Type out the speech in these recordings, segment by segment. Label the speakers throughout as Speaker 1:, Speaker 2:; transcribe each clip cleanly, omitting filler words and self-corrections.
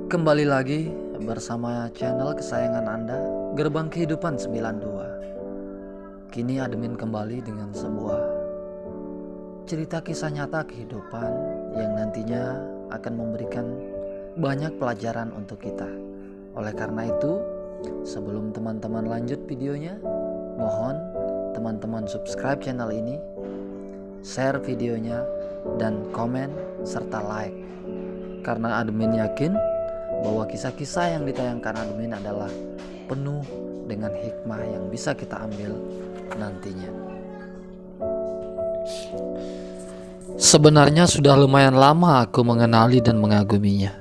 Speaker 1: Kembali lagi bersama channel kesayangan Anda, Gerbang Kehidupan 92. Kini admin kembali dengan sebuah cerita kisah nyata kehidupan yang nantinya akan memberikan banyak pelajaran untuk kita. Oleh karena itu, sebelum teman-teman lanjut videonya, mohon teman-teman subscribe channel ini, share videonya, dan komen serta like. Karena admin yakin bahwa kisah-kisah yang ditayangkan admin adalah penuh dengan hikmah yang bisa kita ambil nantinya. Sebenarnya sudah lumayan lama aku mengenali dan mengaguminya.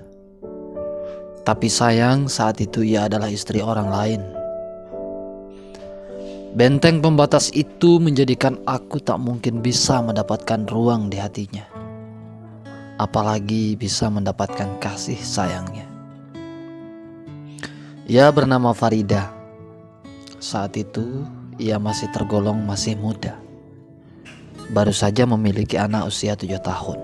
Speaker 1: Tapi sayang saat itu ia adalah istri orang lain. Benteng pembatas itu menjadikan aku tak mungkin bisa mendapatkan ruang di hatinya. Apalagi bisa mendapatkan kasih sayangnya. Ia bernama Farida. Saat itu ia masih tergolong masih muda. Baru saja memiliki anak usia 7 tahun.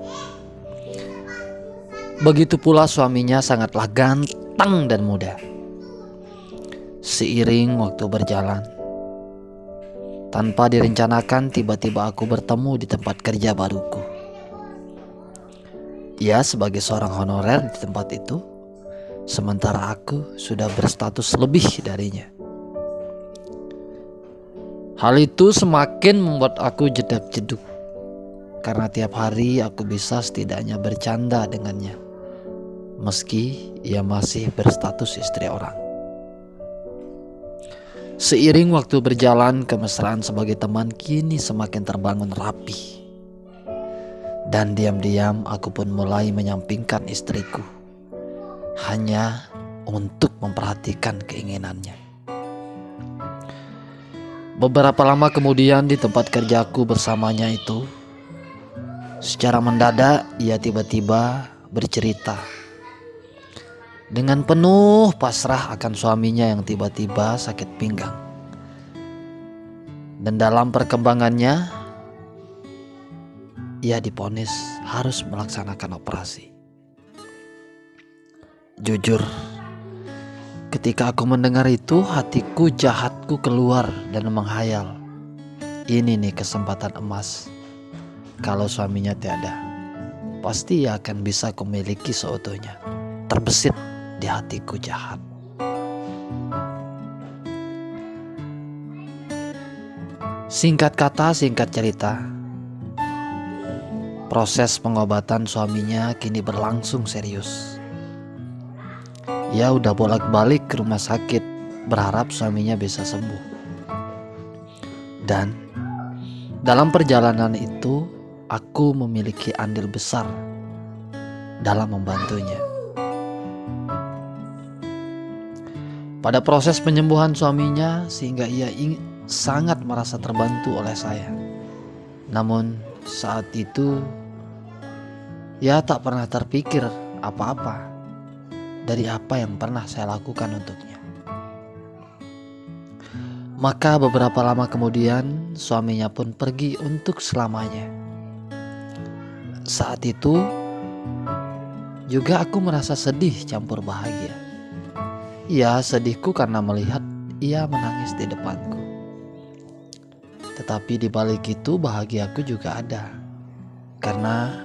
Speaker 1: Begitu pula suaminya sangatlah ganteng dan muda. Seiring waktu berjalan, tanpa direncanakan tiba-tiba aku bertemu di tempat kerja baruku. Ia sebagai seorang honorer di tempat itu, sementara aku sudah berstatus lebih darinya. Hal itu semakin membuat aku jedak-jeduk, karena tiap hari aku bisa setidaknya bercanda dengannya, meski ia masih berstatus istri orang. Seiring waktu berjalan, kemesraan sebagai teman kini semakin terbangun rapi. Dan diam-diam aku pun mulai menyampingkan istriku, hanya untuk memperhatikan keinginannya. Beberapa lama kemudian di tempat kerjaku bersamanya itu, secara mendadak ia tiba-tiba bercerita dengan penuh pasrah akan suaminya yang tiba-tiba sakit pinggang. Dan dalam perkembangannya, ia divonis harus melaksanakan operasi. Jujur, ketika aku mendengar itu, hatiku jahatku keluar dan menghayal. Ini nih kesempatan emas. Kalau suaminya tiada, pasti ia akan bisa kumiliki seutuhnya. Terbesit di hatiku jahat. Singkat kata, singkat cerita, proses pengobatan suaminya kini berlangsung serius. Ia udah bolak-balik ke rumah sakit berharap suaminya bisa sembuh. Dan dalam perjalanan itu aku memiliki andil besar dalam membantunya. Pada proses penyembuhan suaminya sehingga ia sangat merasa terbantu oleh saya. Namun saat itu ia tak pernah terpikir apa-apa dari apa yang pernah saya lakukan untuknya. Maka beberapa lama kemudian suaminya pun pergi untuk selamanya. Saat itu juga aku merasa sedih campur bahagia. Ya, sedihku karena melihat ia menangis di depanku. Tetapi di balik itu bahagiaku juga ada, karena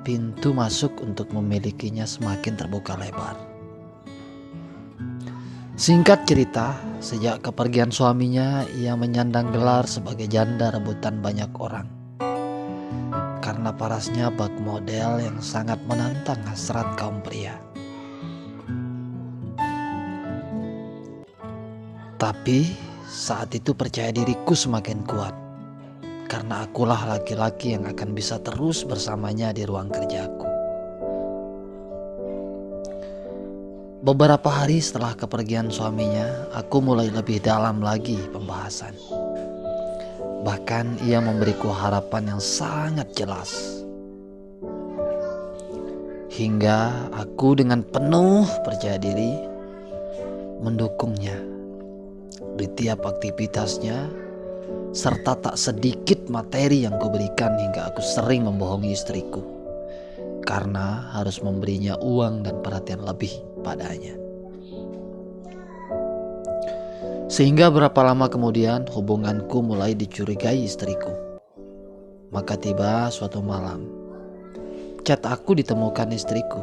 Speaker 1: pintu masuk untuk memilikinya semakin terbuka lebar. Singkat cerita, sejak kepergian suaminya, ia menyandang gelar sebagai janda rebutan banyak orang. Karena parasnya bak model yang sangat menantang hasrat kaum pria. Tapi saat itu percaya diriku semakin kuat. Karena akulah laki-laki yang akan bisa terus bersamanya di ruang kerjaku. Beberapa hari setelah kepergian suaminya, aku mulai lebih dalam lagi pembahasan. Bahkan ia memberiku harapan yang sangat jelas. Hingga aku dengan penuh percaya diri mendukungnya di tiap aktivitasnya, serta tak sedikit materi yang kuberikan hingga aku sering membohongi istriku karena harus memberinya uang dan perhatian lebih padanya. Sehingga berapa lama kemudian hubunganku mulai dicurigai istriku. Maka tiba suatu malam, chat aku ditemukan istriku,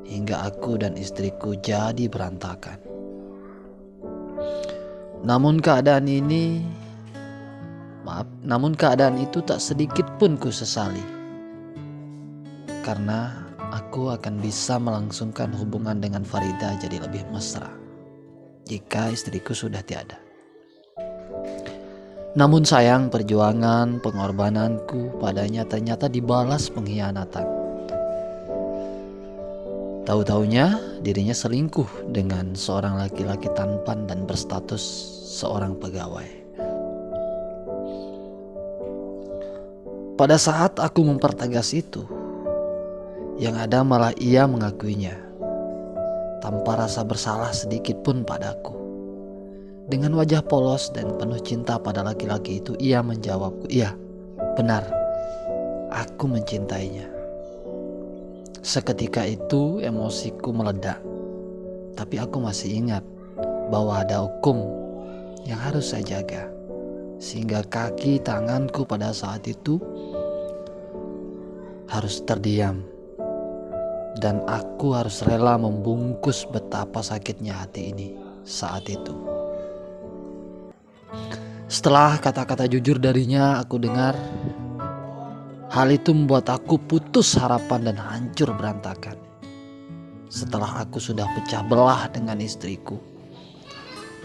Speaker 1: hingga aku dan istriku jadi berantakan. Namun keadaan itu tak sedikit pun ku sesali, karena aku akan bisa melangsungkan hubungan dengan Farida jadi lebih mesra jika istriku sudah tiada. Namun sayang, perjuangan pengorbananku padanya ternyata dibalas pengkhianatan. Tahu-taunya dirinya selingkuh dengan seorang laki-laki tampan dan berstatus seorang pegawai. Pada saat aku mempertegas itu, yang ada malah ia mengakuinya tanpa rasa bersalah sedikit pun padaku. Dengan wajah polos dan penuh cinta pada laki-laki itu, ia menjawabku, "Iya, benar, aku mencintainya." Seketika itu emosiku meledak, tapi aku masih ingat bahwa ada hukum yang harus saya jaga, sehingga kaki tanganku pada saat itu harus terdiam, dan aku harus rela membungkus betapa sakitnya hati ini saat itu. Setelah kata-kata jujur darinya aku dengar, hal itu membuat aku putus harapan dan hancur berantakan. Setelah aku sudah pecah belah dengan istriku,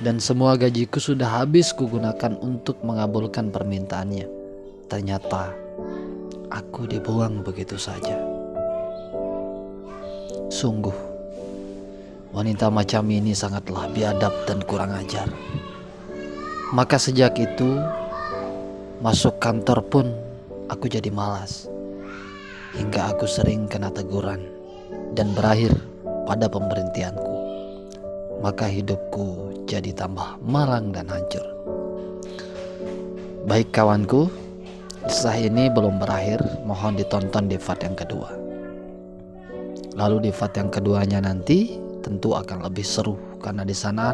Speaker 1: dan semua gajiku sudah habis kugunakan untuk mengabulkan permintaannya, ternyata aku dibuang begitu saja. Sungguh, wanita macam ini sangatlah biadab dan kurang ajar. Maka sejak itu, masuk kantor pun aku jadi malas, hingga aku sering kena teguran dan berakhir pada pemberhentianku. Maka hidupku jadi tambah malang dan hancur. Baik kawanku, kisah ini belum berakhir, mohon ditonton di part yang kedua. Lalu di part yang keduanya nanti tentu akan lebih seru, karena di sana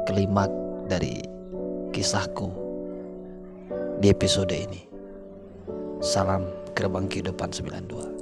Speaker 1: klimaks dari kisahku di episode ini. Salam Gerbang Kehidupan 92.